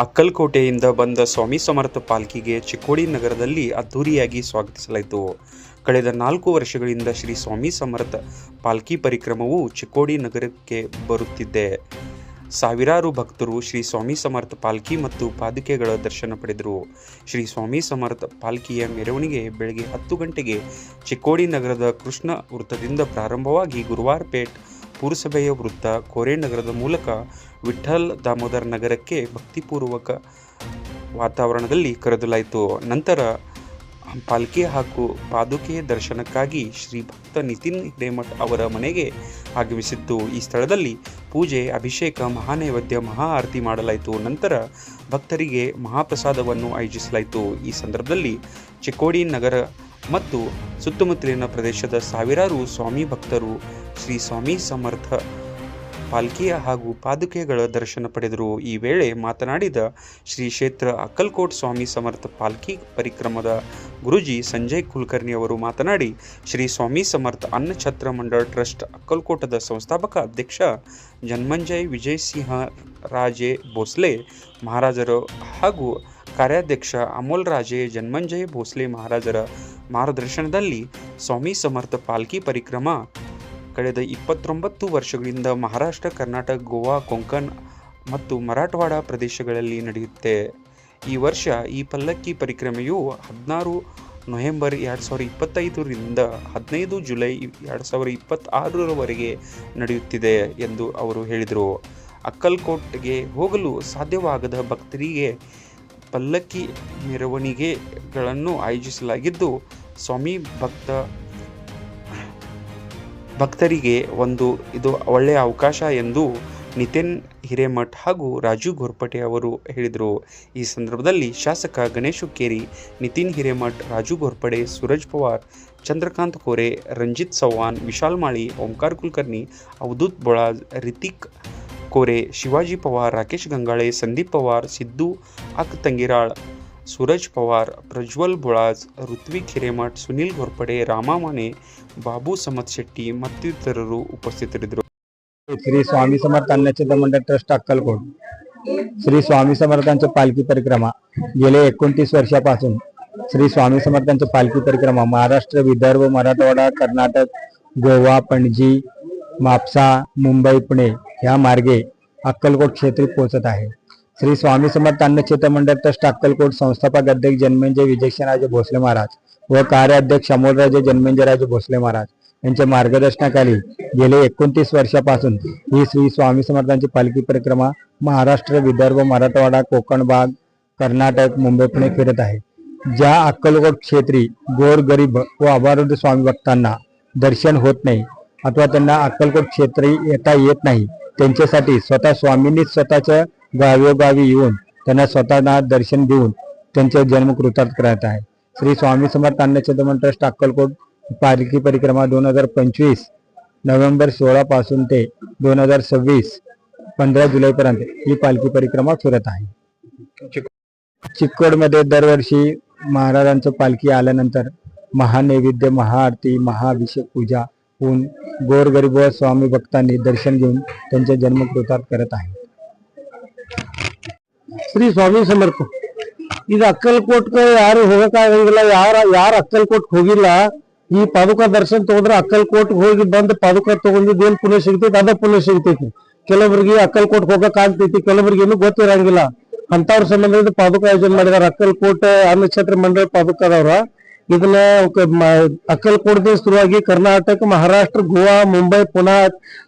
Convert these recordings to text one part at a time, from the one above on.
ಅಕ್ಕಲಕೋಟೆಯಿಂದ ಬಂದ ಸ್ವಾಮಿ ಸಮರ್ಥ ಪಾಲ್ಕಿಗೆ ಚಿಕ್ಕೋಡಿ ನಗರದಲ್ಲಿ ಅದ್ಧೂರಿಯಾಗಿ ಸ್ವಾಗತಿಸಲಾಯಿತು. ಕಳೆದ 4 ವರ್ಷಗಳಿಂದ ಶ್ರೀ ಸ್ವಾಮಿ ಸಮರ್ಥ ಪಾಲ್ಕಿ ಪರಿಕ್ರಮವು ಚಿಕ್ಕೋಡಿ ನಗರಕ್ಕೆ ಬರುತ್ತಿದೆ. ಸಾವಿರಾರು ಭಕ್ತರು ಶ್ರೀ ಸ್ವಾಮಿ ಸಮರ್ಥ ಪಾಲ್ಕಿ ಮತ್ತು ಪಾದುಕೆಗಳ ದರ್ಶನ ಪಡೆದರು. ಶ್ರೀ ಸ್ವಾಮಿ ಸಮರ್ಥ ಪಾಲ್ಕಿಯ ಮೆರವಣಿಗೆ ಬೆಳಗ್ಗೆ 10 ಗಂಟೆಗೆ ಚಿಕ್ಕೋಡಿ ನಗರದ ಕೃಷ್ಣ ವೃತ್ತದಿಂದ ಪ್ರಾರಂಭವಾಗಿ ಗುರುವಾರಪೇಟ್ ಪುರಸಭೆಯ ವೃತ್ತ, ಕೋರೆನಗರದ ಮೂಲಕ ವಿಠ್ಠಲ್ ದಾಮೋದರ ನಗರಕ್ಕೆ ಭಕ್ತಿಪೂರ್ವಕ ವಾತಾವರಣದಲ್ಲಿ ಕರೆದೊಯ್ಯಲಾಯಿತು. ನಂತರ ಪಾಲ್ಕಿ ಹಾಗೂ ಪಾದುಕೆ ದರ್ಶನಕ್ಕಾಗಿ ಶ್ರೀ ಭಕ್ತ ನಿತಿನ್ ಹಿರೇಮಠ್ ಅವರ ಮನೆಗೆ ಆಗಮಿಸಿತ್ತು. ಈ ಸ್ಥಳದಲ್ಲಿ ಪೂಜೆ, ಅಭಿಷೇಕ, ಮಹಾನೈವೇದ್ಯ, ಮಹಾ ಆರತಿ ಮಾಡಲಾಯಿತು. ನಂತರ ಭಕ್ತರಿಗೆ ಮಹಾಪ್ರಸಾದವನ್ನು ಆಯೋಜಿಸಲಾಯಿತು. ಈ ಸಂದರ್ಭದಲ್ಲಿ ಚಿಕ್ಕೋಡಿ ನಗರ ಮತ್ತು ಸುತ್ತಮುತ್ತಲಿನ ಪ್ರದೇಶದ ಸಾವಿರಾರು ಸ್ವಾಮಿ ಭಕ್ತರು ಶ್ರೀ ಸ್ವಾಮಿ ಸಮರ್ಥ ಪಾಲ್ಕಿಯ ಹಾಗೂ ಪಾದುಕೆಗಳ ದರ್ಶನ ಪಡೆದರು. ಈ ವೇಳೆ ಮಾತನಾಡಿದ ಶ್ರೀ ಕ್ಷೇತ್ರ ಅಕ್ಕಲಕೋಟ್ ಸ್ವಾಮಿ ಸಮರ್ಥ ಪಾಲ್ಕಿ ಪರಿಕ್ರಮದ ಗುರುಜಿ ಸಂಜಯ್ ಕುಲಕರ್ಣಿ ಅವರು ಮಾತನಾಡಿ, ಶ್ರೀ ಸ್ವಾಮಿ ಸಮರ್ಥ ಅನ್ನ ಛತ್ರ ಮಂಡಳ ಟ್ರಸ್ಟ್ ಅಕ್ಕಲಕೋಟದ ಸಂಸ್ಥಾಪಕ ಅಧ್ಯಕ್ಷ ಜನ್ಮಂಜಯ್ ವಿಜಯಸಿಂಹ ರಾಜೇ ಭೋಸ್ಲೆ ಮಹಾರಾಜರು ಹಾಗೂ ಕಾರ್ಯಾಧ್ಯಕ್ಷ ಅಮೋಲ್ ರಾಜೇ ಜನ್ಮಂಜಯ ಭೋಸ್ಲೆ ಮಹಾರಾಜರ ಮಾರ್ಗದರ್ಶನದಲ್ಲಿ ಸ್ವಾಮಿ ಸಮರ್ಥ ಪಾಲ್ಕಿ ಪರಿಕ್ರಮ ಕಳೆದ 29 ವರ್ಷಗಳಿಂದ ಮಹಾರಾಷ್ಟ್ರ, ಕರ್ನಾಟಕ, ಗೋವಾ, ಕೊಂಕಣ್ ಮತ್ತು ಮರಾಠವಾಡ ಪ್ರದೇಶಗಳಲ್ಲಿ ನಡೆಯುತ್ತೆ. ಈ ವರ್ಷ ಈ ಪಲ್ಲಕ್ಕಿ ಪರಿಕ್ರಮೆಯು 16 ನವೆಂಬರ್ 2025 ರಿಂದ 15 ಜುಲೈ 2026ರವರೆಗೆ ನಡೆಯುತ್ತಿದೆ ಎಂದು ಅವರು ಹೇಳಿದರು. ಅಕ್ಕಲಕೋಟ್ಗೆ ಹೋಗಲು ಸಾಧ್ಯವಾಗದ ಭಕ್ತರಿಗೆ ಪಲ್ಲಕ್ಕಿ ಮೆರವಣಿಗೆಗಳನ್ನು ಆಯೋಜಿಸಲಾಗಿದ್ದು, ಸ್ವಾಮಿ ಭಕ್ತರಿಗೆ ಇದು ಒಳ್ಳೆಯ ಅವಕಾಶ ಎಂದು ನಿತಿನ್ ಹಿರೇಮಠ್ ಹಾಗೂ ರಾಜು ಘೋರ್ಪಡೆ ಅವರು ಹೇಳಿದರು. ಈ ಸಂದರ್ಭದಲ್ಲಿ ಶಾಸಕ ಗಣೇಶ್ ಹುಕ್ಕೇರಿ, ನಿತಿನ್ ಹಿರೇಮಠ್, ರಾಜು ಘೋರ್ಪಡೆ, ಸೂರಜ್ ಪವಾರ್, ಚಂದ್ರಕಾಂತ್ ಕೋರೆ, ರಂಜಿತ್ ಚವ್ಹಾಣ್, ವಿಶಾಲ್ ಮಾಳಿ, ಓಂಕಾರ ಕುಲಕರ್ಣಿ, ಅವಧೂತ್ ಬೊಳಾಜ್, ರಿತಿಕ್ ಕೋರೆ, ಶಿವಾಜಿ ಪವಾರ್, ರಾಕೇಶ್ ಗಂಗಾಳೆ, ಸಂದೀಪ್ ಪವಾರ್, ಸಿದ್ದು ಅಕ್ ತಂಗಿರಾಳ್, ಸೂರಜ್ ಪವಾರ್, ಪ್ರಜ್ವಲ್ ಬೊಳಾಜ್, ಋತ್ವಿಕ್ ಹಿರೇಮಠ್, ಸುನಿಲ್ ಘೋರ್ಪಡೆ, ರಾಮ ಮಾನೆ, ಬಾಬು ಸಮತ್ ಶೆಟ್ಟಿ ಮತ್ತಿತರರು ಉಪಸ್ಥಿತರಿದ್ದರು. श्री स्वामी समर्थ अन्नछत्र मंडळ ट्रस्ट अक्कलकोट श्री स्वामी समर्थांची पालखी परिक्रमा गेले 29 वर्षापासून श्री स्वामी समर्थांची पालखी परिक्रमा महाराष्ट्र, विदर्भ, मराठवाडा, कर्नाटक, गोवा, पणजी, मापसा, मुंबई, पुणे या मार्गे अक्कलकोट क्षेत्री पोहोचत आहे. श्री स्वामी समर्थ अन्नछत्र मंडळ ट्रस्ट अक्कलकोट संस्थापक अध्यक्ष जन्मेजय विजयसिंहराजे भोसले महाराज व कार्याध्यक्ष अमोलराजे जन्मेजयराजे भोसले महाराज यांच्या मार्गदर्शनाखाली गेले 29 वर्षापासून ही श्री स्वामी समर्थांची पालखी परिक्रमा महाराष्ट्र, विदर्भ, मराठवाडा, कोकण भाग, कर्नाटक, मुंबई, पुणे फिरत आहे. ज्या अक्कलकोट क्षेत्री गोरगरीब व अभारुद्ध स्वामी भक्तांना दर्शन होत नाही अथवा त्यांना अक्कलकोट क्षेत्री येता येत नाही, त्यांच्यासाठी स्वतः स्वामींनी स्वतःच्या गावोगावी येऊन त्यांना स्वतःना दर्शन देऊन त्यांचे जन्म कृतार्थ करत आहे. श्री स्वामी समर्थ अन्नछत्र मंडळ ट्रस्ट अक्कलकोट पालखी परिक्रमा 2025 नोव्हेंबर 16 पासून ते 2026 15 जुलै पर्यंत ही पालखी परिक्रमा फिरत आहे. चिक्कोडमध्ये दरवर्षी महाराजांचं पालखी आल्यानंतर महानैवेद्य, महाआरती, महाअभिषेक पूजा होऊन गोरगरीब व स्वामी भक्तांनी दर्शन घेऊन त्यांचे जन्म कृतार्थ करत आहे. ಶ್ರೀ ಸ್ವಾಮಿ ಸಮರ್ಥ ಇದು ಅಕ್ಕಲಕೋಟ್ಗೆ ಯಾರು ಹೋಗಕ್ಕಾಗಂಗಿಲ್ಲ. ಯಾರು ಅಕ್ಕಲಕೋಟ್ ಹೋಗಿಲ್ಲ, ಈ ಪಾದುಕಾ ದರ್ಶನ ತಗೊಂಡ್ರೆ ಅಕ್ಕಲಕೋಟ್ ಹೋಗಿ ಬಂದು ಪಾದುಕಾ ತಗೊಂಡಿದ್ದು ಏನ್ ಪುಣ್ಯ ಸಿಗ್ತೈತಿ ಅದ ಪುಣ್ಯ ಸಿಗ್ತೈತಿ. ಕೆಲವರಿಗೆ ಅಕ್ಕಲಕೋಟ್ ಹೋಗಕ್ ಆಗ್ತೈತಿ, ಕೆಲವರಿಗೆ ಏನು ಗೊತ್ತಿರಂಗಿಲ್ಲ. ಅಂತವ್ರ ಸಂಬಂಧ ಪಾದುಕಾ ಆಯೋಜನೆ ಮಾಡಿದಾರ. ಅಕ್ಕಲಕೋಟ್ ಅನ್ನಛತ್ರ ಮಂಡಳ ಪಾದುಕಾದವ್ರ ಇದನ್ನ ಅಕ್ಕಲಕೋಟ್ ಶುರುವಾಗಿ ಕರ್ನಾಟಕ, ಮಹಾರಾಷ್ಟ್ರ, ಗೋವಾ, ಮುಂಬೈ, ಪುನಾ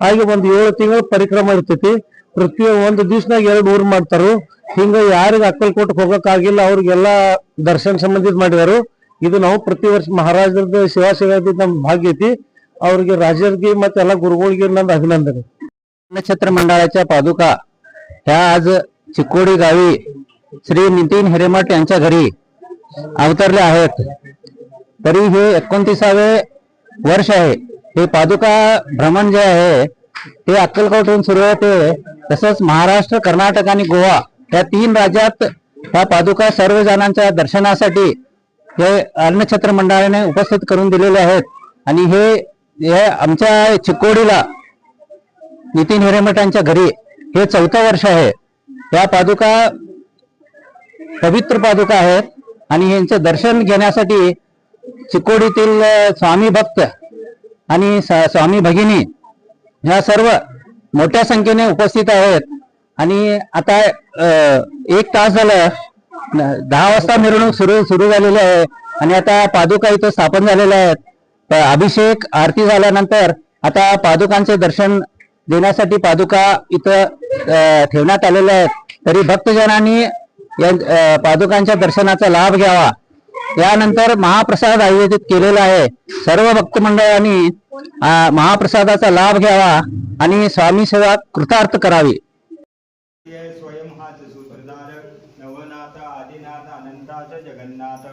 ಹಾಗೆ ಒಂದು 7 ತಿಂಗಳ ಪರಿಕ್ರಮ ಇರ್ತೈತಿ. ಪ್ರತಿ ಒಂದು ದಿವ್ಸನಾಗ 2 ಊರ್ ಮಾಡ್ತಾರು. ಹಿಂಗ ಯಾರಿಗೆ ಅಕ್ಕಲಕೋಟ್ ಹೋಗಕ್ ಆಗಿಲ್ಲ ಅವ್ರಿಗೆಲ್ಲಾ ದರ್ಶನ ಸಂಬಂಧಿತ ಮಾಡಿದಾರು. ಇದು ನಾವು प्रति वर्ष महाराजರದ सेवा ನಮ್ भाग्य ಐತಿ. ಅವ್ರಿಗೆ राजर्गी ಮತ್ತೆ ಎಲ್ಲ गुरुಗಳಿಗೆ ನನ್ನ अभिनंदन. अन्नछत्र मंडळाच्या पादुका ह्या आज चिक्कोडी गावी श्री नितीन हिरेमठ यांच्या घरी अवतरले आहेत. तरी हे 29वे वर्ष आहे. हे पादुका भ्रमण जे आहे ते अक्कलकोटहून सुरू होते. तसंच महाराष्ट्र, कर्नाटक आणि गोवा या 3 राज्यात ह्या पादुका सर्व जणांच्या दर्शनासाठी हे अन्नछत्र मंडळाने उपस्थित करून दिलेले आहेत. आणि हे आमच्या चिक्कोडीला नितीन हिरेमठ यांच्या घरी हे 4थं वर्ष आहे. या पादुका पवित्र पादुका आहेत आणि यांचं दर्शन घेण्यासाठी चिकोडीतील स्वामी भक्त आणि स्वामी भगिनी ह्या सर्व मोठ्या संख्येने उपस्थित आहेत. आणि आता 1 तास झालं 10 वाजता मिरवणूक सुरू झालेली आहे आणि आता पादुका इथं स्थापन झालेल्या आहेत. अभिषेक आरती झाल्यानंतर आता पादुकांचे दर्शन देण्यासाठी पादुका इथं ठेवण्यात आलेल्या आहेत. तरी भक्तजनांनी या पादुकांच्या दर्शनाचा लाभ घ्यावा. यानंतर महाप्रसाद आयोजित केलेला आहे. सर्व भक्त मंडळांनी महाप्रसादाचा लाभ घ्यावा आणि स्वामी सेवा कृतार्थ करावी. स्वयं हाच सूत्रधार नवनाथ आदिनाथ अनंताच जगन्नाथ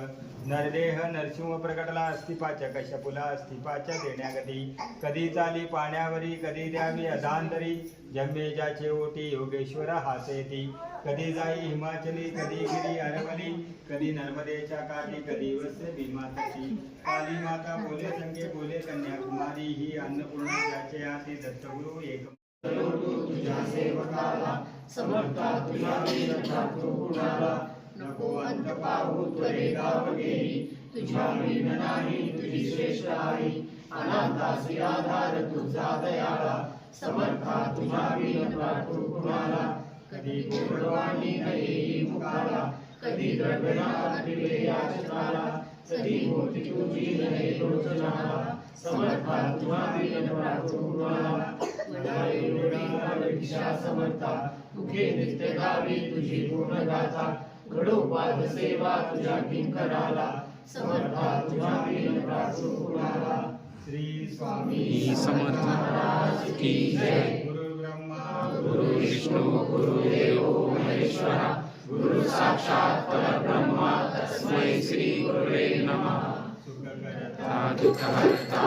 नरदेह नरसिंह प्रकटला अस्तिपाच्या कश्यपुला अस्तिपाच्या देण्यागती कधी चाली पाण्यावरी कधी द्यावी अधांतरी जम्मेजाचे ओटी योगेश्वर हासेती कधी जाई हिमाचली कधी गिरी अरवली कधी नर्मदेच्या काठी कधी वसे भीमाताची काली माता बोले संगे बोले कन्याकुमारी ही अन्नपूर्णा ज्याचे हाती दत्तगुरु एक तुझ्या सेवकाला समर्था तुझ्या वीरता तू कुणाला नको अंत पाहू त्वरे गाव गेली तुझ्या वीण नाही तुझी श्रेष्ठ आई अनाथासी आधार तुझा दयाळा समर्था तुझ्या वीरता तू कुणाला कधी गोडवाणी न येई मुखाला कधी द्रव्यनाथ दिले याचनाला कधी होती तुझी नये लोचनाला समर्था तुझ्या वीरता तू कुणाला समर्था तुझे नित्य गावी तुझी पूर्ण गाथा घडो पाद सेवा तुझ्या किंकराला समर्था तुझ्या वीरता तू कुणाला. श्री स्वामी समर्थ महाराज की जय. गुरु ब्रह्मा गुरु विष्णू गुरुदेव महेश्वरा गुरु साक्षात परब्रह्म तस्मै श्री गुरुवे नमः. सुखकर्ता दुःखहर्ता